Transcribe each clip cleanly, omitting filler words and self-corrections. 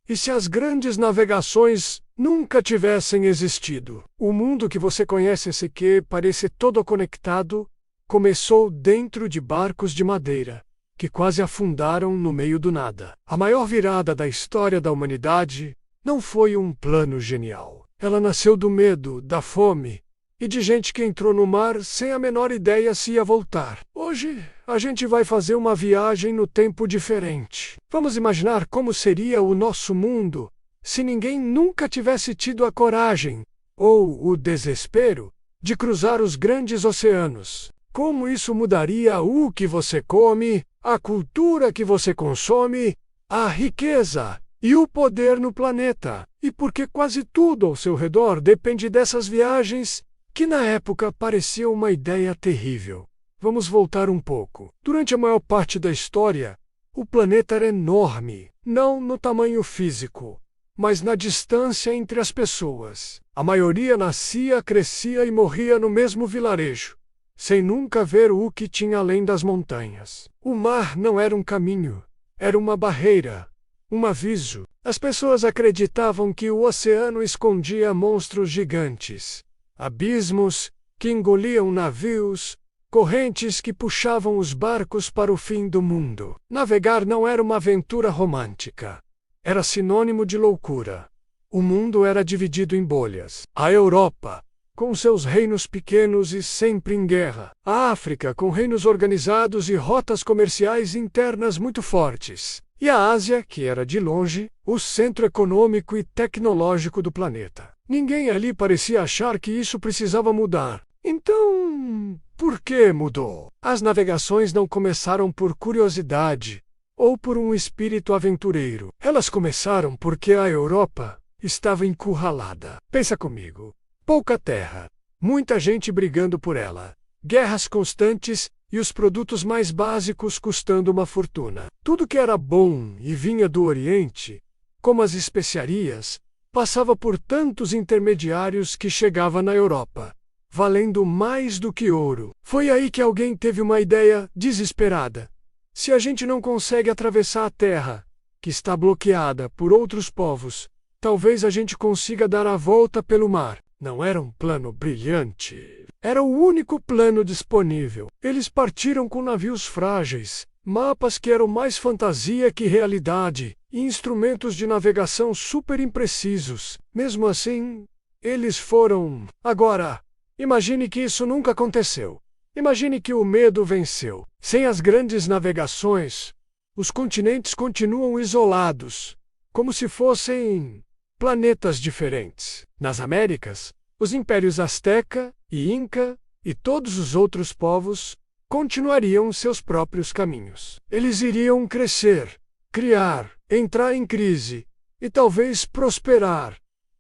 E se as grandes navegações nunca tivessem existido? O mundo que você conhece, esse que parece todo conectado, começou dentro de barcos de madeira, que quase afundaram no meio do nada. A maior virada da história da humanidade não foi um plano genial. Ela nasceu do medo, da fome e de gente que entrou no mar sem a menor ideia se ia voltar. Hoje, a gente vai fazer uma viagem no tempo diferente. Vamos imaginar como seria o nosso mundo se ninguém nunca tivesse tido a coragem, ou o desespero, de cruzar os grandes oceanos. Como isso mudaria o que você come, a cultura que você consome, a riqueza e o poder no planeta. E porque quase tudo ao seu redor depende dessas viagens, que na época parecia uma ideia terrível. Vamos voltar um pouco. Durante a maior parte da história, o planeta era enorme, não no tamanho físico, mas na distância entre as pessoas. A maioria nascia, crescia e morria no mesmo vilarejo, sem nunca ver o que tinha além das montanhas. O mar não era um caminho, era uma barreira, um aviso. As pessoas acreditavam que o oceano escondia monstros gigantes, abismos que engoliam navios, correntes que puxavam os barcos para o fim do mundo. Navegar não era uma aventura romântica. Era sinônimo de loucura. O mundo era dividido em bolhas. A Europa, com seus reinos pequenos e sempre em guerra. A África, com reinos organizados e rotas comerciais internas muito fortes. E a Ásia, que era de longe o centro econômico e tecnológico do planeta. Ninguém ali parecia achar que isso precisava mudar. Então, por que mudou? As navegações não começaram por curiosidade ou por um espírito aventureiro. Elas começaram porque a Europa estava encurralada. Pensa comigo. Pouca terra, muita gente brigando por ela, guerras constantes e os produtos mais básicos custando uma fortuna. Tudo que era bom e vinha do Oriente, como as especiarias, passava por tantos intermediários que chegava na Europa, valendo mais do que ouro. Foi aí que alguém teve uma ideia desesperada. Se a gente não consegue atravessar a terra, que está bloqueada por outros povos, talvez a gente consiga dar a volta pelo mar. Não era um plano brilhante. Era o único plano disponível. Eles partiram com navios frágeis, mapas que eram mais fantasia que realidade, e instrumentos de navegação super imprecisos. Mesmo assim, eles foram... Agora, imagine que isso nunca aconteceu. Imagine que o medo venceu. Sem as grandes navegações, os continentes continuam isolados, como se fossem planetas diferentes. Nas Américas, os impérios Azteca e Inca e todos os outros povos continuariam seus próprios caminhos. Eles iriam crescer, criar, entrar em crise e talvez prosperar,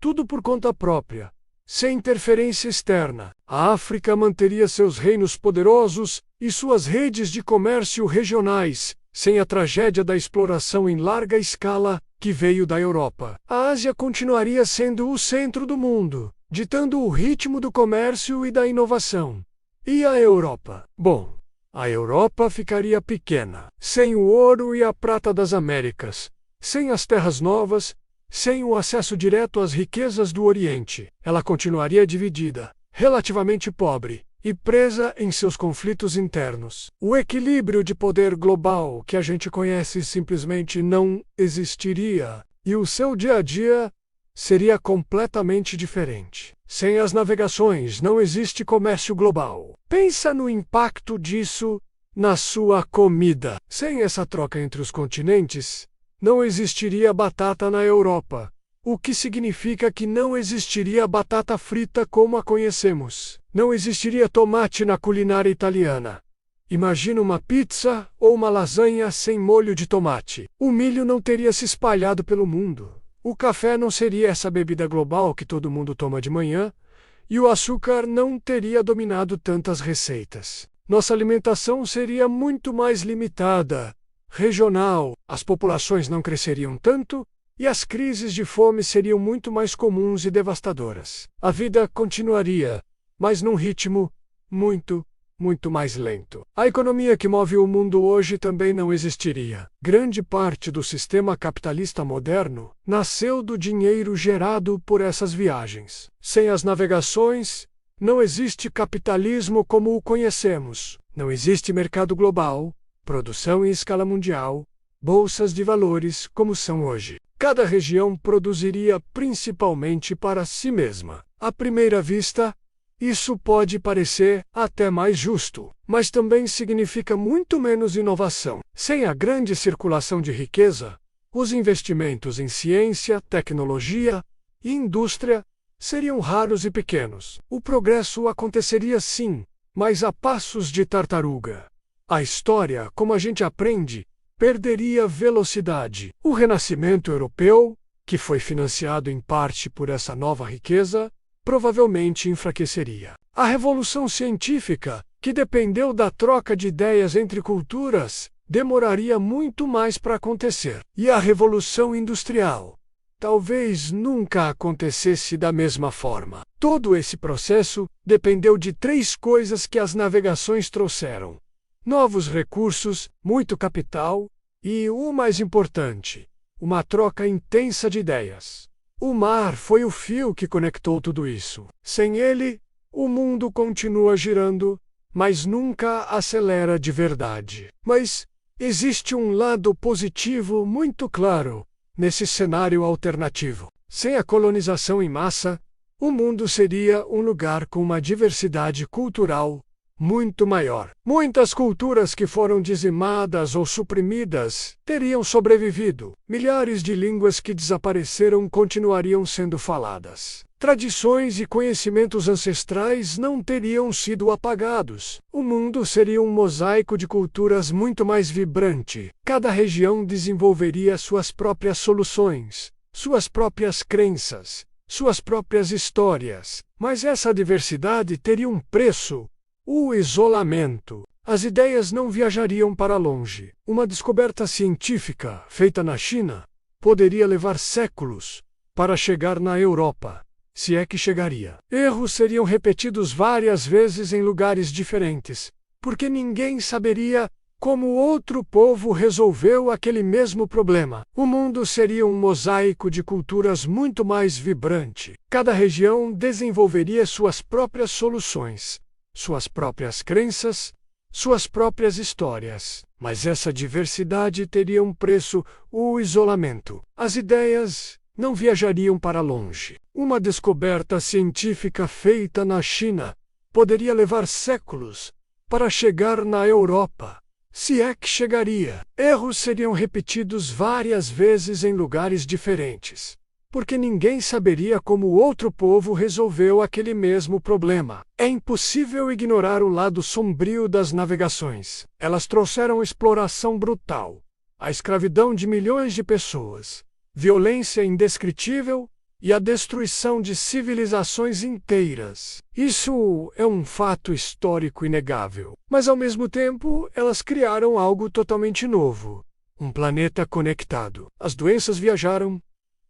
tudo por conta própria, sem interferência externa. A África manteria seus reinos poderosos e suas redes de comércio regionais, sem a tragédia da exploração em larga escala que veio da Europa. A Ásia continuaria sendo o centro do mundo, ditando o ritmo do comércio e da inovação. E a Europa? Bom, a Europa ficaria pequena, sem o ouro e a prata das Américas, sem as terras novas, sem o acesso direto às riquezas do Oriente. Ela continuaria dividida, relativamente pobre e presa em seus conflitos internos. O equilíbrio de poder global que a gente conhece simplesmente não existiria, e o seu dia a dia seria completamente diferente. Sem as navegações não existe comércio global. Pensa no impacto disso na sua comida. Sem essa troca entre os continentes, não existiria batata na Europa, o que significa que não existiria batata frita como a conhecemos. Não existiria tomate na culinária italiana. Imagina uma pizza ou uma lasanha sem molho de tomate. O milho não teria se espalhado pelo mundo. O café não seria essa bebida global que todo mundo toma de manhã, e o açúcar não teria dominado tantas receitas. Nossa alimentação seria muito mais limitada, regional, as populações não cresceriam tanto, e as crises de fome seriam muito mais comuns e devastadoras. A vida continuaria, mas num ritmo muito muito mais lento. A economia que move o mundo hoje também não existiria. Grande parte do sistema capitalista moderno nasceu do dinheiro gerado por essas viagens. Sem as navegações, não existe capitalismo como o conhecemos. Não existe mercado global, produção em escala mundial, bolsas de valores como são hoje. Cada região produziria principalmente para si mesma. À primeira vista, isso pode parecer até mais justo, mas também significa muito menos inovação. Sem a grande circulação de riqueza, os investimentos em ciência, tecnologia e indústria seriam raros e pequenos. O progresso aconteceria sim, mas a passos de tartaruga. A história, como a gente aprende, perderia velocidade. O renascimento europeu, que foi financiado em parte por essa nova riqueza, provavelmente enfraqueceria. A revolução científica, que dependeu da troca de ideias entre culturas, demoraria muito mais para acontecer. E a revolução industrial talvez nunca acontecesse da mesma forma. Todo esse processo dependeu de três coisas que as navegações trouxeram: novos recursos, muito capital e, o mais importante, uma troca intensa de ideias. O mar foi o fio que conectou tudo isso. Sem ele, o mundo continua girando, mas nunca acelera de verdade. Mas existe um lado positivo muito claro nesse cenário alternativo. Sem a colonização em massa, o mundo seria um lugar com uma diversidade cultural muito maior. Muitas culturas que foram dizimadas ou suprimidas teriam sobrevivido. Milhares de línguas que desapareceram continuariam sendo faladas. Tradições e conhecimentos ancestrais não teriam sido apagados. O mundo seria um mosaico de culturas muito mais vibrante. Cada região desenvolveria suas próprias soluções, suas próprias crenças, suas próprias histórias. Mas essa diversidade teria um preço: o isolamento. As ideias não viajariam para longe. Uma descoberta científica feita na China poderia levar séculos para chegar na Europa, se é que chegaria. Erros seriam repetidos várias vezes em lugares diferentes, porque ninguém saberia como outro povo resolveu aquele mesmo problema. O mundo seria um mosaico de culturas muito mais vibrante. Cada região desenvolveria suas próprias soluções, suas próprias crenças, suas próprias histórias. Mas essa diversidade teria um preço: o isolamento. As ideias não viajariam para longe. Uma descoberta científica feita na China poderia levar séculos para chegar na Europa, se é que chegaria. Erros seriam repetidos várias vezes em lugares diferentes, porque ninguém saberia como outro povo resolveu aquele mesmo problema. É impossível ignorar o lado sombrio das navegações. Elas trouxeram exploração brutal, a escravidão de milhões de pessoas, violência indescritível e a destruição de civilizações inteiras. Isso é um fato histórico inegável. Mas, ao mesmo tempo, elas criaram algo totalmente novo: um planeta conectado. As doenças viajaram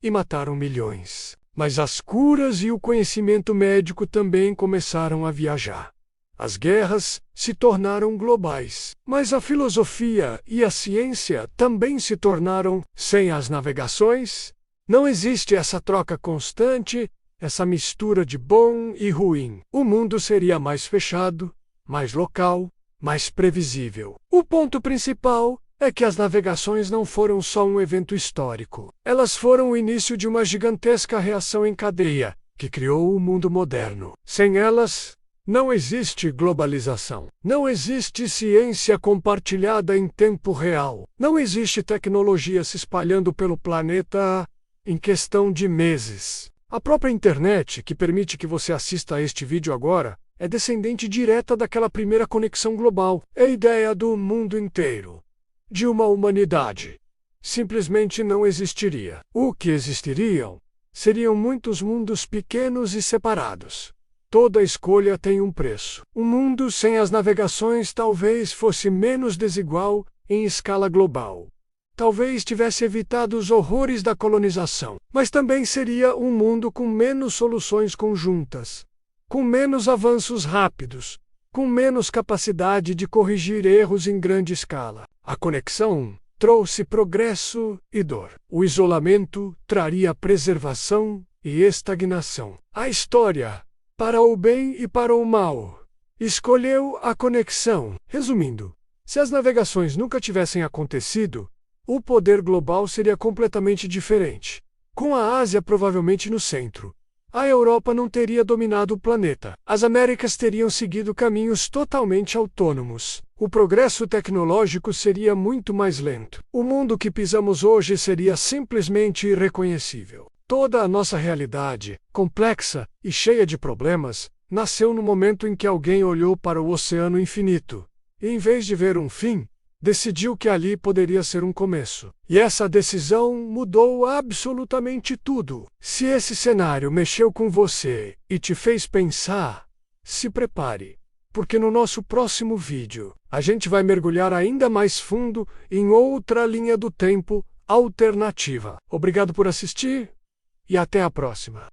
e mataram milhões. Mas as curas e o conhecimento médico também começaram a viajar. As guerras se tornaram globais. Mas a filosofia e a ciência também se tornaram. Sem as navegações, não existe essa troca constante, essa mistura de bom e ruim. O mundo seria mais fechado, mais local, mais previsível. O ponto principal é que as navegações não foram só um evento histórico. Elas foram o início de uma gigantesca reação em cadeia, que criou o mundo moderno. Sem elas, não existe globalização. Não existe ciência compartilhada em tempo real. Não existe tecnologia se espalhando pelo planeta em questão de meses. A própria internet, que permite que você assista a este vídeo agora, é descendente direta daquela primeira conexão global. É a ideia do mundo inteiro, de uma humanidade. Simplesmente não existiria. O que existiriam seriam muitos mundos pequenos e separados. Toda escolha tem um preço. Um mundo sem as navegações talvez fosse menos desigual em escala global. Talvez tivesse evitado os horrores da colonização, mas também seria um mundo com menos soluções conjuntas, com menos avanços rápidos, com menos capacidade de corrigir erros em grande escala. A conexão trouxe progresso e dor. O isolamento traria preservação e estagnação. A história, para o bem e para o mal, escolheu a conexão. Resumindo, se as navegações nunca tivessem acontecido, o poder global seria completamente diferente. Com a Ásia provavelmente no centro, a Europa não teria dominado o planeta. As Américas teriam seguido caminhos totalmente autônomos. O progresso tecnológico seria muito mais lento. O mundo que pisamos hoje seria simplesmente irreconhecível. Toda a nossa realidade, complexa e cheia de problemas, nasceu no momento em que alguém olhou para o oceano infinito e, em vez de ver um fim, decidiu que ali poderia ser um começo. E essa decisão mudou absolutamente tudo. Se esse cenário mexeu com você e te fez pensar, se prepare, porque no nosso próximo vídeo, a gente vai mergulhar ainda mais fundo em outra linha do tempo alternativa. Obrigado por assistir e até a próxima.